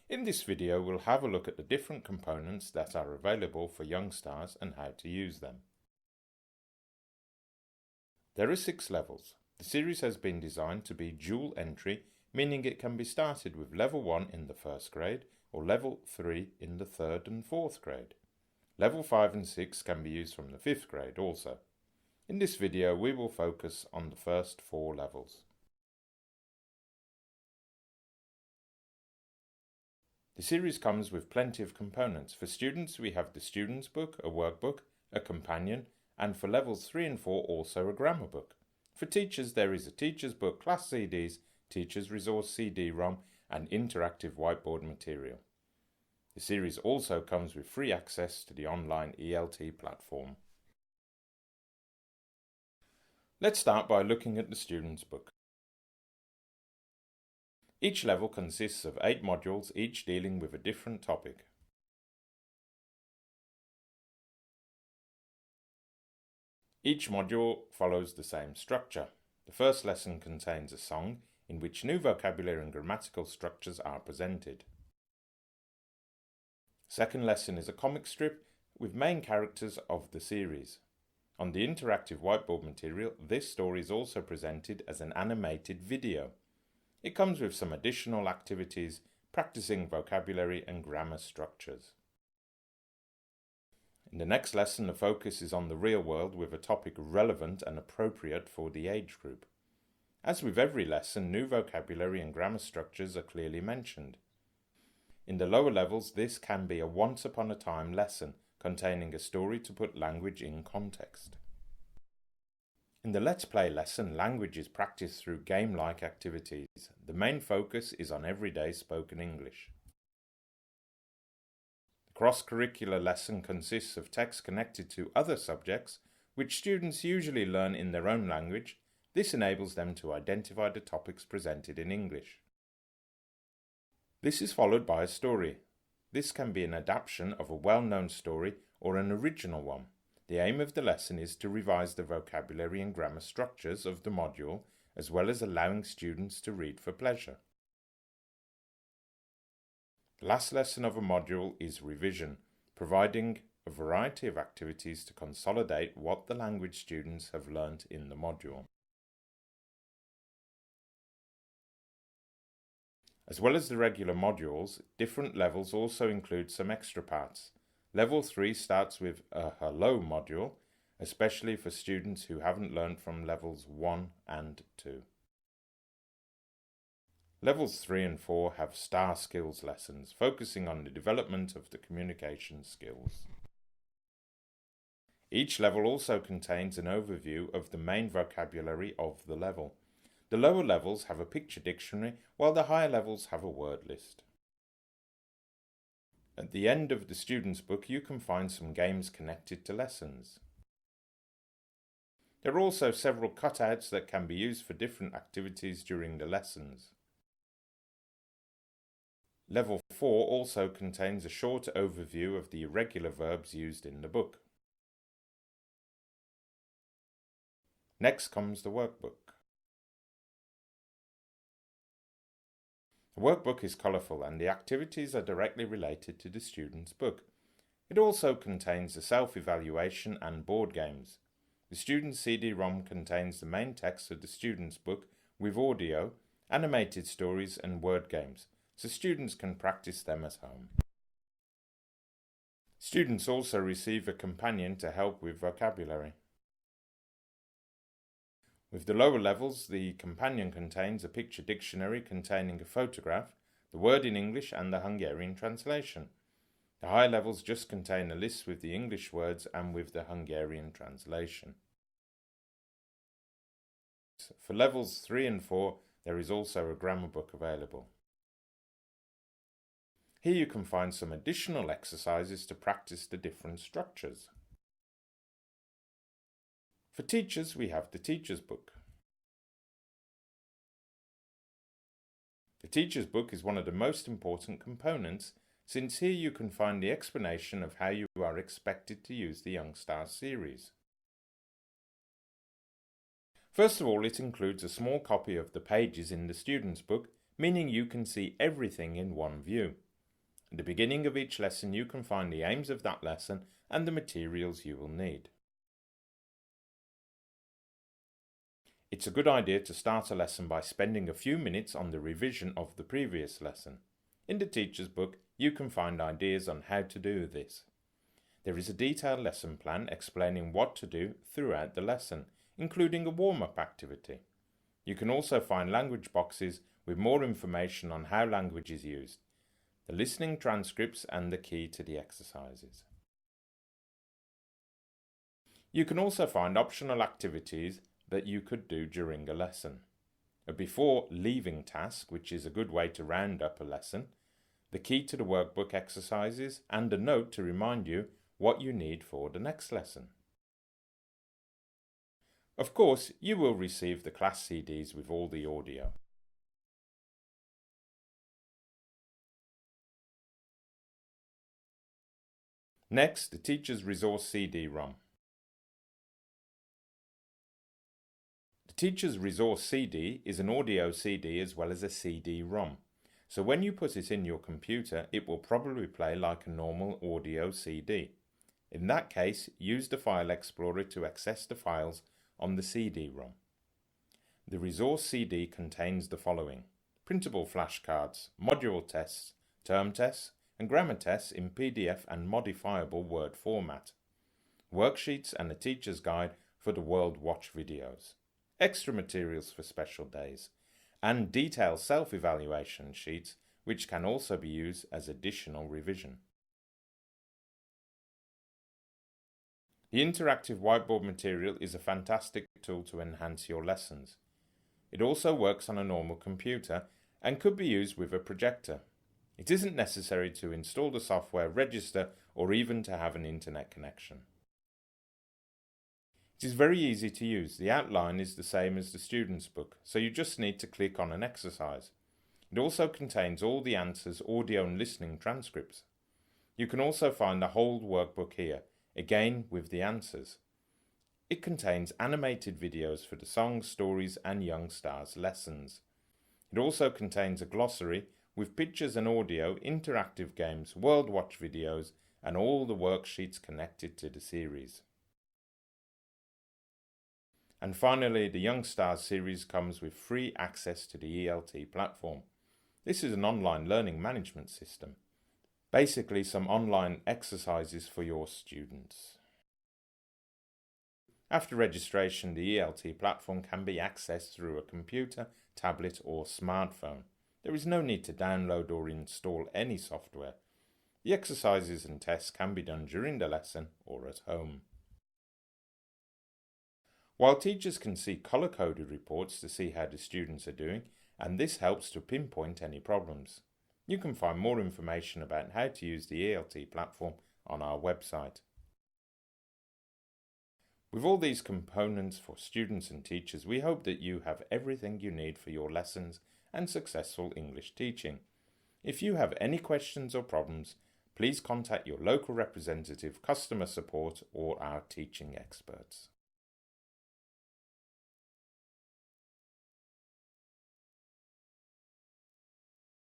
In this video, we'll have a look at the different components that are available for young stars and how to use them. There are 6 levels. The series has been designed to be dual entry, meaning it can be started with level 1 in the 1st grade or level 3 in the 3rd and 4th grade. Level 5 and 6 can be used from the 5th grade also. In this video, we will focus on the first 4 levels. The series comes with plenty of components. For students, we have the student's book, a workbook, a companion, and for levels 3 and 4 also a grammar book. For teachers, there is a teacher's book, class CDs, teacher's resource CD-ROM, and interactive whiteboard material. The series also comes with free access to the online EELT platform. Let's start by looking at the student's book. Each level consists of 8 modules, each dealing with a different topic. Each module follows the same structure. The first lesson contains a song in which new vocabulary and grammatical structures are presented. Second lesson is a comic strip with main characters of the series. On the interactive whiteboard material, this story is also presented as an animated video. It comes with some additional activities, practicing vocabulary and grammar structures. In the next lesson, the focus is on the real world with a topic relevant and appropriate for the age group. As with every lesson, new vocabulary and grammar structures are clearly mentioned. In the lower levels, this can be a once-upon-a-time lesson containing a story to put language in context. In the Let's Play lesson, language is practiced through game-like activities. The main focus is on everyday spoken English. The cross-curricular lesson consists of text connected to other subjects, which students usually learn in their own language. This enables them to identify the topics presented in English. This is followed by a story. This can be an adaptation of a well-known story or an original one. The aim of the lesson is to revise the vocabulary and grammar structures of the module, as well as allowing students to read for pleasure. The last lesson of a module is revision, providing a variety of activities to consolidate what the language students have learnt in the module. As well as the regular modules, different levels also include some extra parts. Level 3 starts with a Hello module, especially for students who haven't learned from levels 1 and 2. Levels 3 and 4 have STAR skills lessons, focusing on the development of the communication skills. Each level also contains an overview of the main vocabulary of the level. The lower levels have a picture dictionary, while the higher levels have a word list. At the end of the student's book, you can find some games connected to lessons. There are also several cutouts that can be used for different activities during the lessons. Level 4 also contains a short overview of the irregular verbs used in the book. Next comes the workbook. The workbook is colourful and the activities are directly related to the student's book. It also contains a self-evaluation and board games. The student's CD-ROM contains the main text of the student's book with audio, animated stories and word games, so students can practice them at home. Students also receive a companion to help with vocabulary. With the lower levels, the companion contains a picture dictionary containing a photograph, the word in English and the Hungarian translation. The higher levels just contain a list with the English words and with the Hungarian translation. For levels 3 and 4, there is also a grammar book available. Here you can find some additional exercises to practice the different structures. For teachers, we have the teacher's book. The teacher's book is one of the most important components, since here you can find the explanation of how you are expected to use the Young Stars series. First of all, it includes a small copy of the pages in the student's book, meaning you can see everything in one view. At the beginning of each lesson you can find the aims of that lesson and the materials you will need. It's a good idea to start a lesson by spending a few minutes on the revision of the previous lesson. In the teacher's book you can find ideas on how to do this. There is a detailed lesson plan explaining what to do throughout the lesson, including a warm-up activity. You can also find language boxes with more information on how language is used, the listening transcripts and the key to the exercises. You can also find optional activities that you could do during a lesson. A before leaving task, which is a good way to round up a lesson, the key to the workbook exercises, and a note to remind you what you need for the next lesson. Of course, you will receive the class CDs with all the audio. Next, the Teacher's Resource CD-ROM. The Teacher's Resource CD is an audio CD as well as a CD-ROM. So when you put it in your computer, it will probably play like a normal audio CD. In that case, use the File Explorer to access the files on the CD-ROM. The Resource CD contains the following: printable flashcards, module tests, term tests, and grammar tests in PDF and modifiable Word format, worksheets and a teacher's guide for the World Watch videos, extra materials for special days, and detailed self-evaluation sheets which can also be used as additional revision. The interactive whiteboard material is a fantastic tool to enhance your lessons. It also works on a normal computer and could be used with a projector. It isn't necessary to install the software, register, or even to have an internet connection. It is very easy to use. The outline is the same as the student's book, so you just need to click on an exercise. It also contains all the answers, audio and listening transcripts. You can also find the whole workbook here, again with the answers. It contains animated videos for the songs, stories and Young Stars lessons. It also contains a glossary with pictures and audio, interactive games, World Watch videos and all the worksheets connected to the series. And finally, the Young Stars series comes with free access to the EELT platform. This is an online learning management system. Basically some online exercises for your students. After registration, the EELT platform can be accessed through a computer, tablet or smartphone. There is no need to download or install any software. The exercises and tests can be done during the lesson or at home. While teachers can see color-coded reports to see how the students are doing, and this helps to pinpoint any problems. You can find more information about how to use the EELT platform on our website. With all these components for students and teachers, we hope that you have everything you need for your lessons and successful English teaching. If you have any questions or problems, please contact your local representative, customer support or our teaching experts.